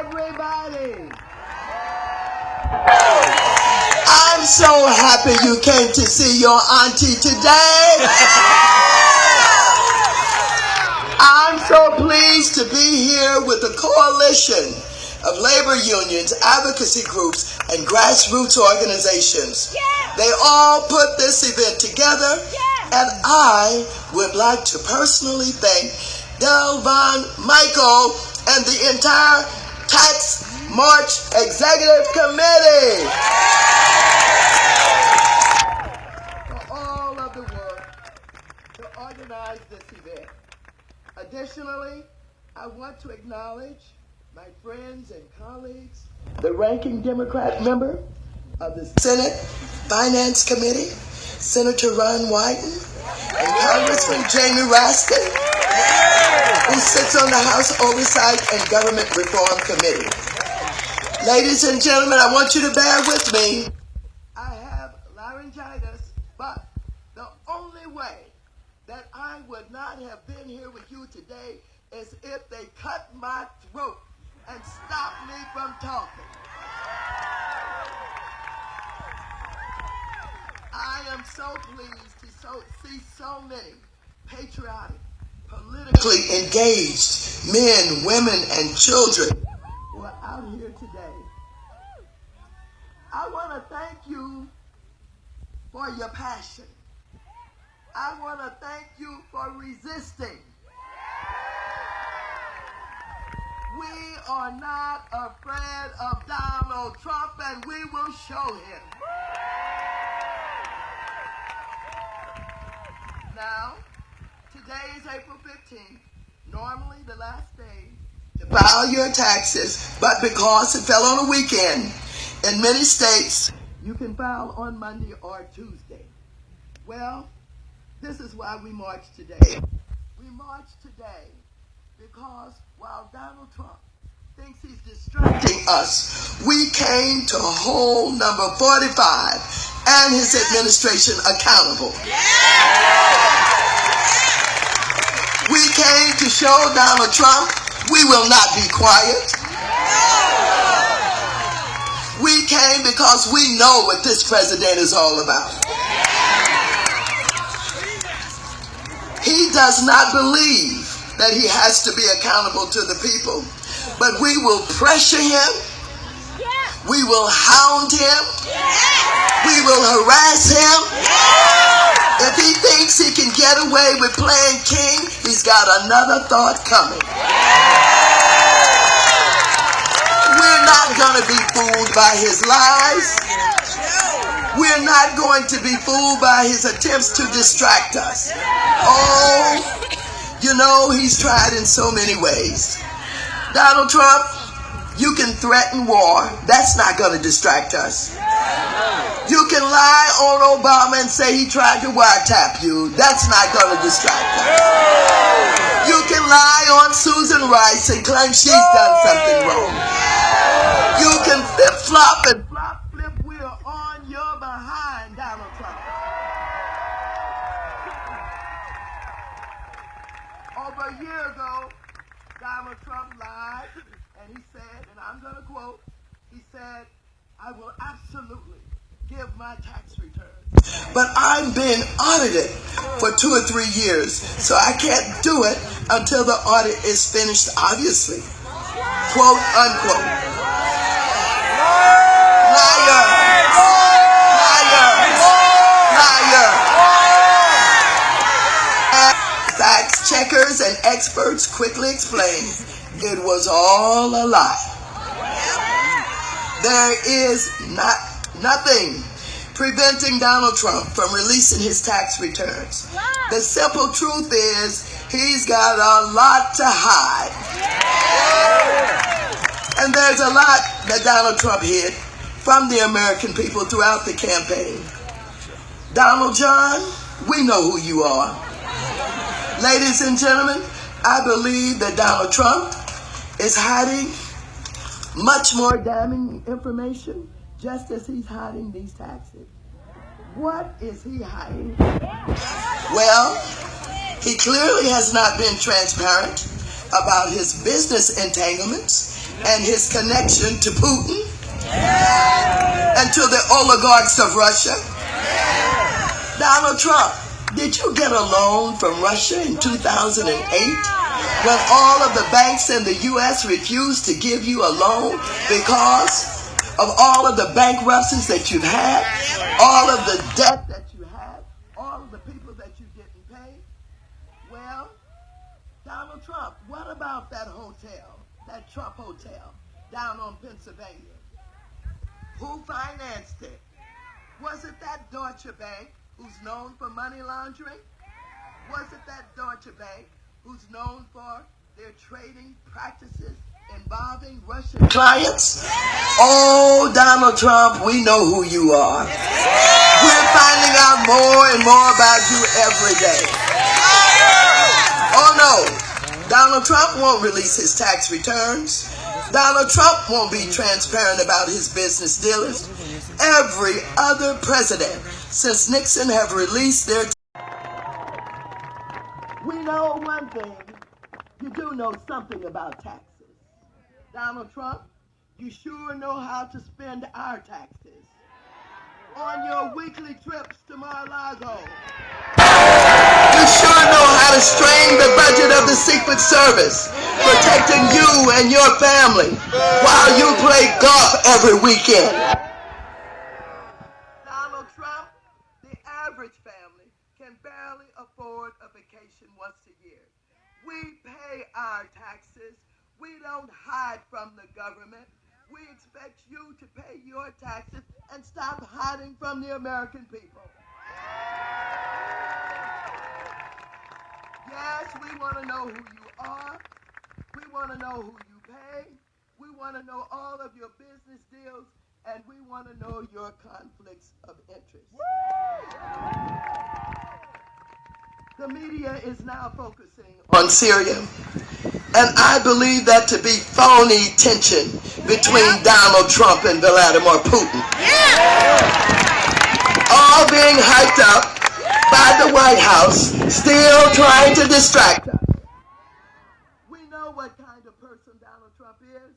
everybody. I'm so happy you came to see your auntie today. I'm so pleased to be here with a coalition of labor unions, advocacy groups, and grassroots organizations. They all put this event together, and I would like to personally thank Delvon, Michael, and the entire Tax March Executive Committee for all of the work to organize this event. Additionally, I want to acknowledge my friends and colleagues, the ranking Democrat member of the Senate Finance Committee, Senator Ron Wyden, and Congressman Jamie Raskin, who sits on the House Oversight and Government Reform Committee. Ladies and gentlemen, I want you to bear with me. I have laryngitis, but the only way that I would not have been here with you today is if they cut my throat and stopped me from talking. I am so pleased to see so many patriotic, politically engaged men, women, and children who are out here today. I want to thank you for your passion. I want to thank you for resisting. We are not afraid of Donald Trump, and we will show him. Now, today is April 15th, normally the last day to file your taxes, but because it fell on a weekend, in many states, you can file on Monday or Tuesday. Well, this is why we march today. We march today because while Donald Trump thinks he's distracting us, we came to hold number 45 and his administration accountable. We came to show Donald Trump we will not be quiet. We came because we know what this president is all about. He does not believe that he has to be accountable to the people, but we will pressure him, we will hound him, we will harass him. If he thinks he can get away with playing king, he's got another thought coming. We're not going to be fooled by his lies. We're not going to be fooled by his attempts to distract us. Oh, you know, he's tried in so many ways. Donald Trump, you can threaten war. That's not going to distract us. You can lie on Obama and say he tried to wiretap you. That's not going to distract us. You can lie on Susan Rice and claim she's done something wrong. You can flip-flop and flip wheel on your behind, Donald Trump. Over a year ago, Donald Trump lied, and he said, and I'm going to quote, he said, I will absolutely give my tax returns. But I'm being audited for 2 or 3 years, so I can't do it until the audit is finished, obviously. Quote, unquote. Liar. Fact checkers and experts quickly explained it was all a lie. There is nothing preventing Donald Trump from releasing his tax returns. The simple truth is he's got a lot to hide. And there's a lot that Donald Trump hid from the American people throughout the campaign. Donald John, we know who you are. Ladies and gentlemen, I believe that Donald Trump is hiding much more damning information just as he's hiding these taxes. What is he hiding? Well, he clearly has not been transparent about his business entanglements and his connection to Putin and to the oligarchs of Russia. Donald Trump, did you get a loan from Russia in 2008 when all of the banks in the U.S. refused to give you a loan because of all of the bankruptcies that you've had, all of the debt that you had, all of the people that you didn't pay? Well, Donald Trump, what about that hotel, that Trump Hotel down on Pennsylvania? Who financed it? Was it that Deutsche Bank, who's known for money laundering? Was it that Deutsche Bank, who's known for their trading practices involving Russian clients? Oh, Donald Trump, we know who you are. We're finding out more and more about you every day. Oh no, Donald Trump won't release his tax returns. Donald Trump won't be transparent about his business dealings. Every other president since Nixon have released their We know one thing. You do know something about taxes. Donald Trump, you sure know how to spend our taxes. On your weekly trips to Mar-a-Lago, you sure know how to strain the budget of the Secret Service, protecting you and your family while you play golf every weekend. Donald Trump, the average family can barely afford a vacation once a year. We pay our taxes. We don't hide from the government. We expect you to pay your taxes and stop hiding from the American people. Yes, we want to know who you are. We want to know who you pay. We want to know all of your business deals, and we want to know your conflicts of interest. The media is now focusing on Syria, and I believe that to be phony tension between Donald Trump and Vladimir Putin. All being hyped up by the White House, still trying to distract us. We know what kind of person Donald Trump is.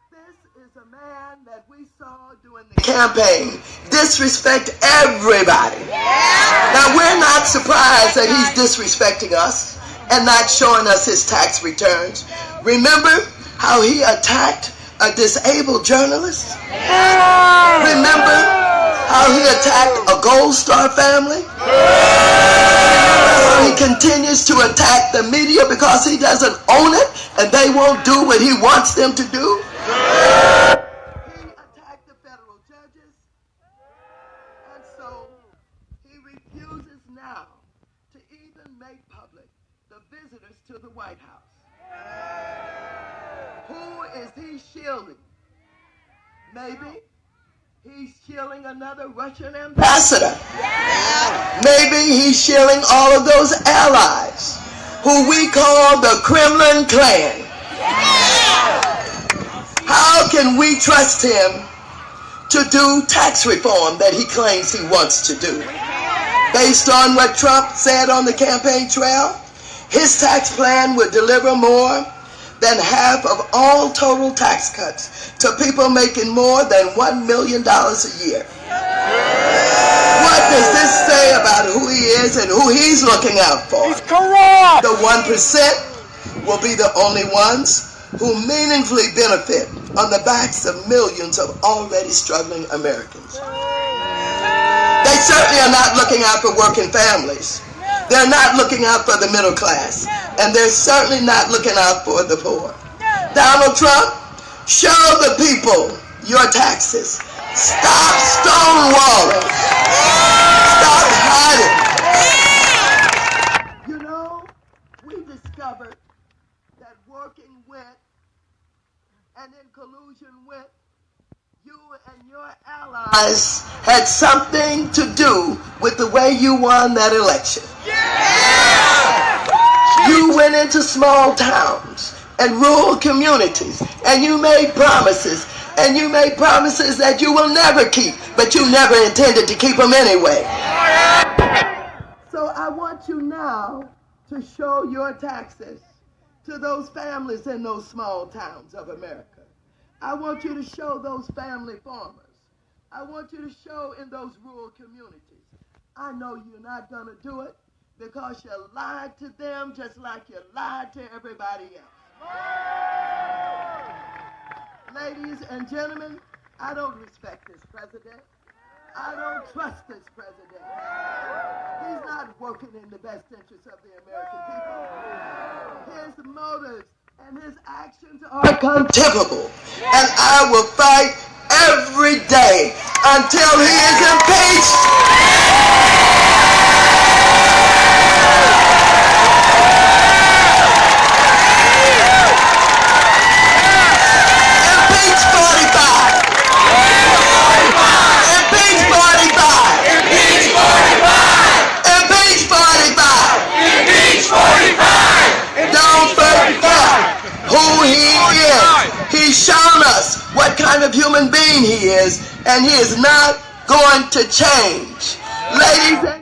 This is a man that we saw during the campaign disrespect everybody. Now, we're not surprised that he's disrespecting us and not showing us his tax returns. Remember how he attacked a disabled journalist? Remember how he attacked a Gold Star family? Remember how he continues to attack the media because he doesn't own it and they won't do what he wants them to do? He attacked the federal judges, and so he refuses now to even make public the visitors to the White House. Who is he shielding? Maybe he's shielding another Russian ambassador. Maybe he's shielding all of those allies who we call the Kremlin clan. How can we trust him to do tax reform that he claims he wants to do? Based on what Trump said on the campaign trail, his tax plan would deliver more than half of all total tax cuts to people making more than $1 million a year. What does this say about who he is and who he's looking out for? He's corrupt! The 1% will be the only ones who meaningfully benefit on the backs of millions of already struggling Americans. They certainly are not looking out for working families. They're not looking out for the middle class. And they're certainly not looking out for the poor. Donald Trump, show the people your taxes. Stop stonewalling. Stop hiding. You know, we discovered that working with and in collusion with you and your allies had something to do with the way you won that election. You went into small towns and rural communities and you made promises, and you made promises that you will never keep, but you never intended to keep them anyway. So I want you now to show your taxes to those families in those small towns of America. I want you to show those family farmers. I want you to show in those rural communities. I know you're not going to do it because you lied to them just like you lied to everybody else. Ladies and gentlemen, I don't respect this president. I don't trust this president. He's not working in the best interest of the American people. His motives and his actions are contemptible. And I will fight every day until he is impeached. He's shown us what kind of human being he is, and he is not going to change. Ladies and